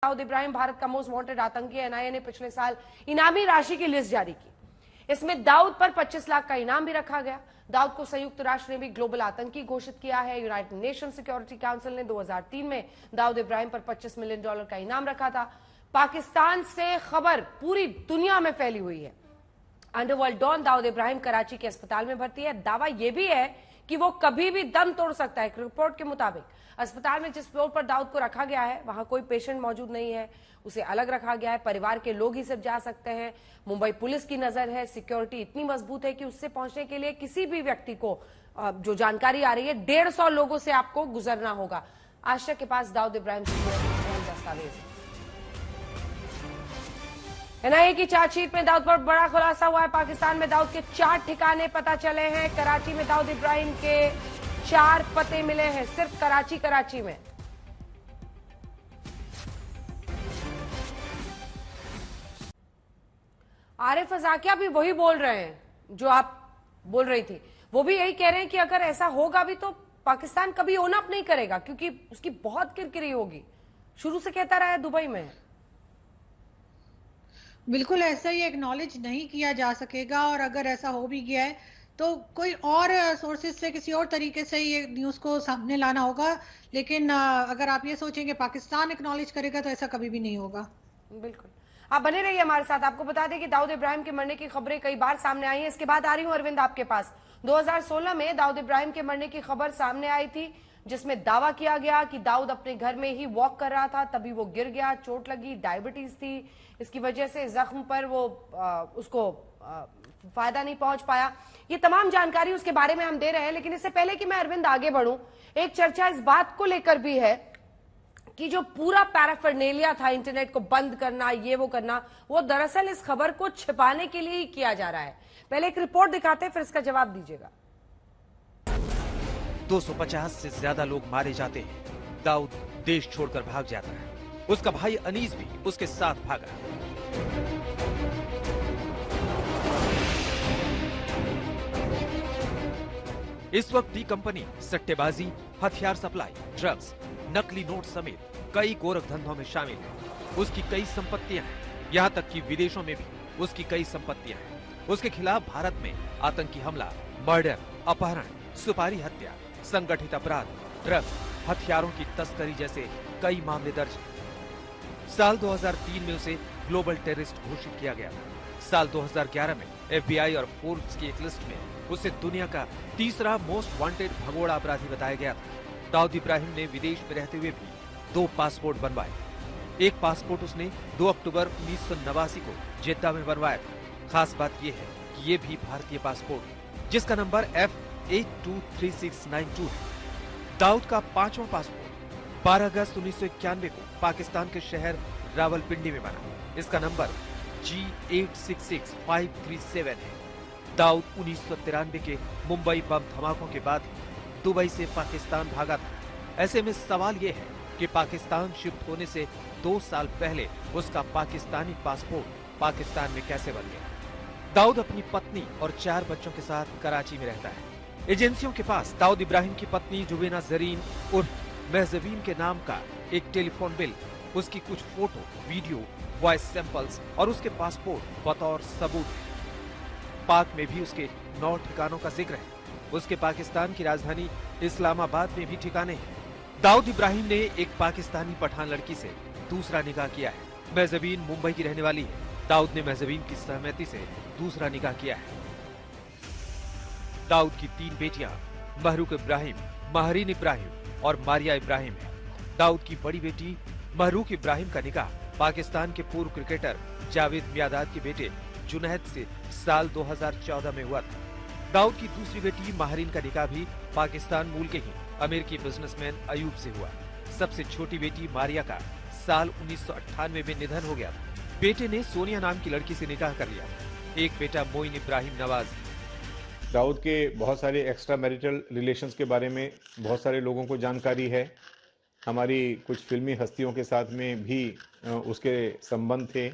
दाऊद इब्राहिम भारत का most wanted आतंकी। NIA ने पिछले साल इनामी राशि की लिस्ट जारी की। इसमें दाऊद पर 25 लाख का इनाम भी रखा गया। दाऊद को संयुक्त राष्ट्र ने भी ग्लोबल आतंकी घोषित किया है। यूनाइटेड नेशन सिक्योरिटी काउंसिल ने 2003 में दाऊद इब्राहिम पर $25 मिलियन का इनाम रखा था। पाकिस्तान से खबर पूरी दुनिया में फैली हुई है। अंडरवर्ल्ड डॉन दाऊद इब्राहिम कराची के अस्पताल में भर्ती है। दावा यह भी है कि वो कभी भी दम तोड़ सकता है। एक रिपोर्ट के मुताबिक अस्पताल में जिस फ्लोर पर दाऊद को रखा गया है वहां कोई पेशेंट मौजूद नहीं है, उसे अलग रखा गया है। परिवार के लोग ही सिर्फ जा सकते हैं। मुंबई पुलिस की नजर है। सिक्योरिटी इतनी मजबूत है कि उससे पहुंचने के लिए किसी भी व्यक्ति को, जो जानकारी आ रही है, 150 लोगों से आपको गुजरना होगा। आश्रय के पास दाऊद इब्राहिम दस्तावेज है। एनआईए की चार्जशीट में दाऊद पर बड़ा खुलासा हुआ है। पाकिस्तान में दाऊद के 4 ठिकाने पता चले हैं। कराची में दाऊद इब्राहिम के 4 पते मिले हैं, सिर्फ कराची में। आरिफ अज़ाकिया भी वही बोल रहे हैं जो आप बोल रही थी। वो भी यही कह रहे हैं कि अगर ऐसा होगा भी तो पाकिस्तान कभी ओन अप नहीं करेगा, क्योंकि उसकी बहुत किरकिरी होगी। शुरू से कहता रहा है दुबई में। बिल्कुल ऐसा ही एक्नॉलेज नहीं किया जा सकेगा, और अगर ऐसा हो भी गया है तो कोई और सोर्सेज से किसी और तरीके से ये न्यूज़ को सामने लाना होगा। लेकिन अगर आप ये सोचेंगे पाकिस्तान एक्नॉलेज करेगा तो ऐसा कभी भी नहीं होगा। बिल्कुल, आप बने रहिए हमारे साथ। आपको बता दें कि दाऊद इब्राहिम के मरने की खबरें कई बार सामने आई हैं। इसके बाद आ रही हूं अरविंद आपके पास। 2016 में दाऊद इब्राहिम के मरने की खबर सामने आई थी, जिसमें दावा किया गया कि दाऊद अपने घर में ही वॉक कर रहा था, तभी वो गिर गया, चोट लगी, डायबिटीज थी, इसकी वजह से जख्म पर वो उसको फायदा नहीं पहुंच पाया। ये तमाम जानकारी उसके बारे में हम दे रहे हैं। लेकिन इससे पहले कि मैं अरविंद आगे बढ़ूं, एक चर्चा इस बात को लेकर भी है कि जो पूरा पैराफर्नेलिया था, इंटरनेट को बंद करना, ये वो करना, वो दरअसल इस खबर को छिपाने के लिए ही किया जा रहा है। पहले एक रिपोर्ट दिखाते हैं, फिर इसका जवाब दीजिएगा। 250 से ज्यादा लोग मारे जाते हैं। दाऊद देश छोड़कर भाग जाता है। उसका भाई अनीस भी उसके साथ भागा। इस वक्त डी कंपनी सट्टेबाजी, हथियार सप्लाई, ड्रग्स, नकली नोट समेत कई गोरख धंधों में शामिल है। उसकी कई संपत्तियां हैं, यहाँ तक कि विदेशों में भी उसकी कई संपत्तियां हैं। उसके खिलाफ भारत में आतंकी हमला, मर्डर, अपहरण, सुपारी हत्या, संगठित अपराध, ड्रग्स, हथियारों की तस्करी जैसे कई मामले दर्ज हैं। साल 2003 में उसे ग्लोबल टेररिस्ट घोषित किया गया था। साल 2011 में FBI और फोर्ब्स की एक लिस्ट में उसे दुनिया का तीसरा मोस्ट वांटेड भगोड़ा अपराधी बताया गया था। दाऊद इब्राहिम ने विदेश में रहते हुए भी 2 पासपोर्ट बनवाए। एक पासपोर्ट उसने 2 अक्टूबर 1989 को जेद्दा में बनवाया था। खास बात यह है कि ये भी भारतीय पासपोर्ट, जिसका नंबर F823692 है। दाऊद का 5वां पासपोर्ट 12 अगस्त 1991 को पाकिस्तान के शहर रावलपिंडी में बना। इसका नंबर G866537 है। दाऊद 1993 के मुंबई बम धमाकों के बाद दुबई से पाकिस्तान भागा था। ऐसे में सवाल यह है कि पाकिस्तान शिफ्ट होने से 2 साल पहले उसका पाकिस्तानी पासपोर्ट पाकिस्तान में कैसे बन गया। दाऊद अपनी पत्नी और 4 बच्चों के साथ कराची में रहता है। एजेंसियों के पास दाऊद इब्राहिम की पत्नी जुबैना जरीन उर्फ महजबीन के नाम का एक टेलीफोन बिल, उसकी कुछ फोटो, वीडियो, वॉइस सैंपल्स और उसके पासपोर्ट बतौर सबूत है। पाक में भी उसके 9 ठिकानों का जिक्र है। उसके पाकिस्तान की राजधानी इस्लामाबाद में भी ठिकाने हैं। दाऊद इब्राहिम ने एक पाकिस्तानी पठान लड़की से दूसरा निकाह किया है। महजबीन मुंबई की रहने वाली है। दाऊद ने महजबीन की सहमति से दूसरा निकाह किया है। दाऊद की 3 बेटियां महरूक इब्राहिम, महरीन इब्राहिम और मारिया इब्राहिम है। दाऊद की बड़ी बेटी महरूक इब्राहिम का निकाह पाकिस्तान के पूर्व क्रिकेटर जावेद मियादाद के बेटे जुनैद से साल 2014 में हुआ था। दाऊद की दूसरी बेटी महरीन का निकाह भी पाकिस्तान मूल के ही अमेरिकी बिजनेसमैन अयूब से हुआ। सबसे छोटी बेटी मारिया का साल 1998 में निधन हो गया था। बेटे ने सोनिया नाम की लड़की से निकाह कर लिया। एक बेटा मोइन इब्राहिम नवाज। दाऊद के बहुत सारे एक्स्ट्रा मैरिटल रिलेशंस के बारे में बहुत सारे लोगों को जानकारी है। हमारी कुछ फिल्मी हस्तियों के साथ में भी उसके संबंध थे,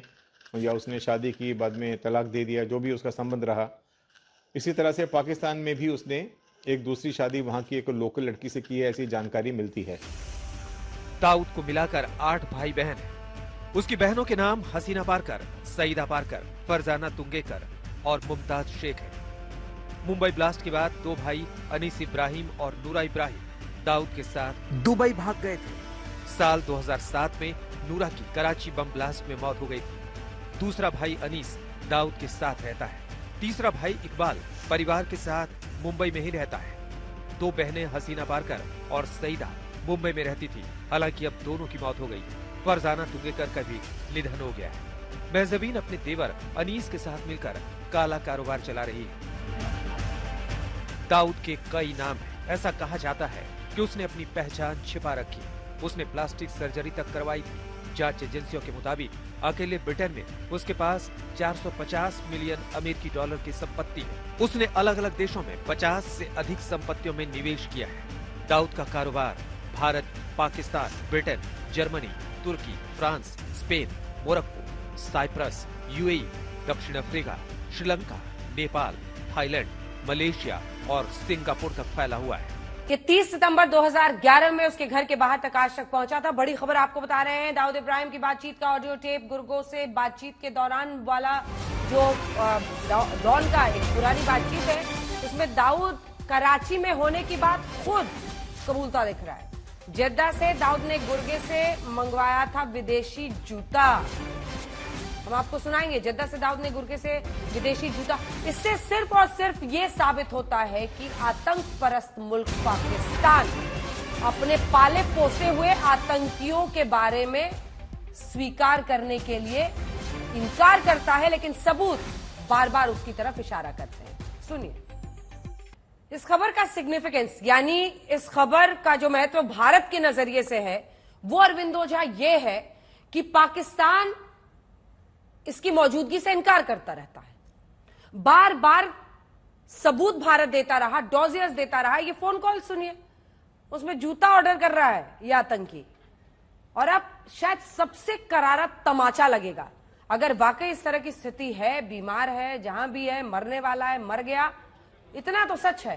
या उसने शादी की बाद में तलाक दे दिया, जो भी उसका संबंध रहा। इसी तरह से पाकिस्तान में भी उसने एक दूसरी शादी वहाँ की एक लोकल लड़की से की है, ऐसी जानकारी मिलती है। दाऊद को मिलाकर 8 भाई बहन हैं। उसकी बहनों के नाम हसीना पारकर, सईदा पारकर, फरजाना तुंगेकर और मुमताज शेख है। मुंबई ब्लास्ट के बाद दो भाई अनीस इब्राहिम और नूरा इब्राहिम दाऊद के साथ दुबई भाग गए थे। साल 2007 में नूरा की कराची बम ब्लास्ट में मौत हो गई थी। दूसरा भाई अनीस दाऊद के साथ रहता है। तीसरा भाई इकबाल परिवार के साथ मुंबई में ही रहता है। दो बहनें हसीना पारकर और सईदा मुंबई में रहती थी। हालांकि अब दोनों की मौत हो गई। फरजाना तुंगेकर का भी निधन हो गया है। महजबीन अपने देवर अनीस के साथ मिलकर काला कारोबार चला रही है। दाऊद के कई नाम हैं। ऐसा कहा जाता है कि उसने अपनी पहचान छिपा रखी। उसने प्लास्टिक सर्जरी तक करवाई थी। जांच एजेंसियों के मुताबिक अकेले ब्रिटेन में उसके पास 450 मिलियन अमेरिकी डॉलर की संपत्ति है। उसने अलग अलग देशों में 50 से अधिक संपत्तियों में निवेश किया है। दाऊद का कारोबार भारत, पाकिस्तान, ब्रिटेन, जर्मनी, तुर्की, France, Spain, Morocco, Cyprus, UAE, दक्षिण Africa, Sri Lanka, Nepal, Thailand, Malaysia और सिंगापुर तक फैला हुआ है। कि 30 सितंबर 2011 में उसके घर के बाहर तक आज तक पहुंचा था। बड़ी खबर आपको बता रहे हैं, दाऊद इब्राहिम की बातचीत का ऑडियो टेप, गुरगो से बातचीत के दौरान वाला जो डॉन का एक पुरानी बातचीत है, उसमें दाऊद कराची में होने की बात खुद कबूलता दिख रहा है। जेद्दा से दाऊद ने गुर्गे से मंगवाया था विदेशी जूता। हम आपको सुनाएंगे, जेद्दा से दाऊद ने गुर्गे से विदेशी जूता। इससे सिर्फ और सिर्फ ये साबित होता है कि आतंक परस्त मुल्क पाकिस्तान अपने पाले पोसे हुए आतंकियों के बारे में स्वीकार करने के लिए इनकार करता है, लेकिन सबूत बार बार उसकी तरफ इशारा करते हैं। सुनिए इस खबर का सिग्निफिकेंस, यानी इस खबर का जो महत्व भारत के नजरिए से है, वो अरविंद ओझा ये है कि पाकिस्तान इसकी मौजूदगी से इनकार करता रहता है। बार बार सबूत भारत देता रहा, डॉजियर्स देता रहा। ये फोन कॉल सुनिए, उसमें जूता ऑर्डर कर रहा है ये आतंकी। और अब शायद सबसे करारा तमाचा लगेगा, अगर वाकई इस तरह की स्थिति है, बीमार है, जहां भी है, मरने वाला है, मर गया। इतना तो सच है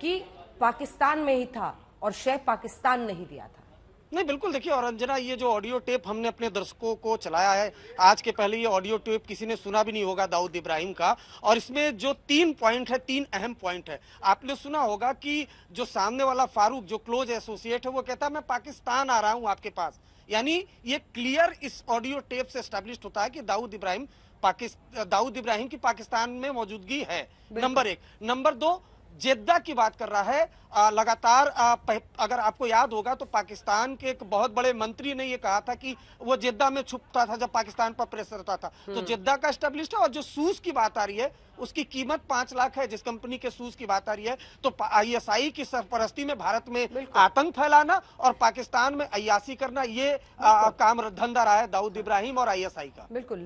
कि पाकिस्तान में ही था और शेख पाकिस्तान ने ही दिया था। नहीं, बिल्कुल। देखिए और अंजना, ये जो ऑडियो टेप हमने अपने दर्शकों को चलाया है, आज के पहले ये ऑडियो टेप किसी ने सुना भी नहीं होगा दाऊद इब्राहिम का। और इसमें जो 3 पॉइंट है, 3 अहम पॉइंट है। आपने सुना होगा कि जो सामने वाला फारूक, जो क्लोज एसोसिएट है, वो कहता है मैं पाकिस्तान आ रहा हूं आपके पास। यानी ये क्लियर इस ऑडियो टेप से एस्टेब्लिश होता है कि दाऊद इब्राहिम की पाकिस्तान में मौजूदगी है। नंबर 1। नंबर 2, जेद्दा की बात कर रहा है। लगातार अगर आपको याद होगा तो पाकिस्तान के एक बहुत बड़े मंत्री ने ये कहा था कि वो जेद्दा में छुपता था जब पाकिस्तान पर प्रेशर रहता था। तो जेद्दा का एस्टेब्लिश्ड है। और जो सूज की बात आ रही है, उसकी कीमत 5 लाख है। जिस कंपनी के सूज की बात आ रही है, तो ISI की सरपरस्ती में भारत में आतंक फैलाना और पाकिस्तान में अय्यासी करना, ये काम धंधा रहा है दाऊद इब्राहिम और ISI का। बिल्कुल।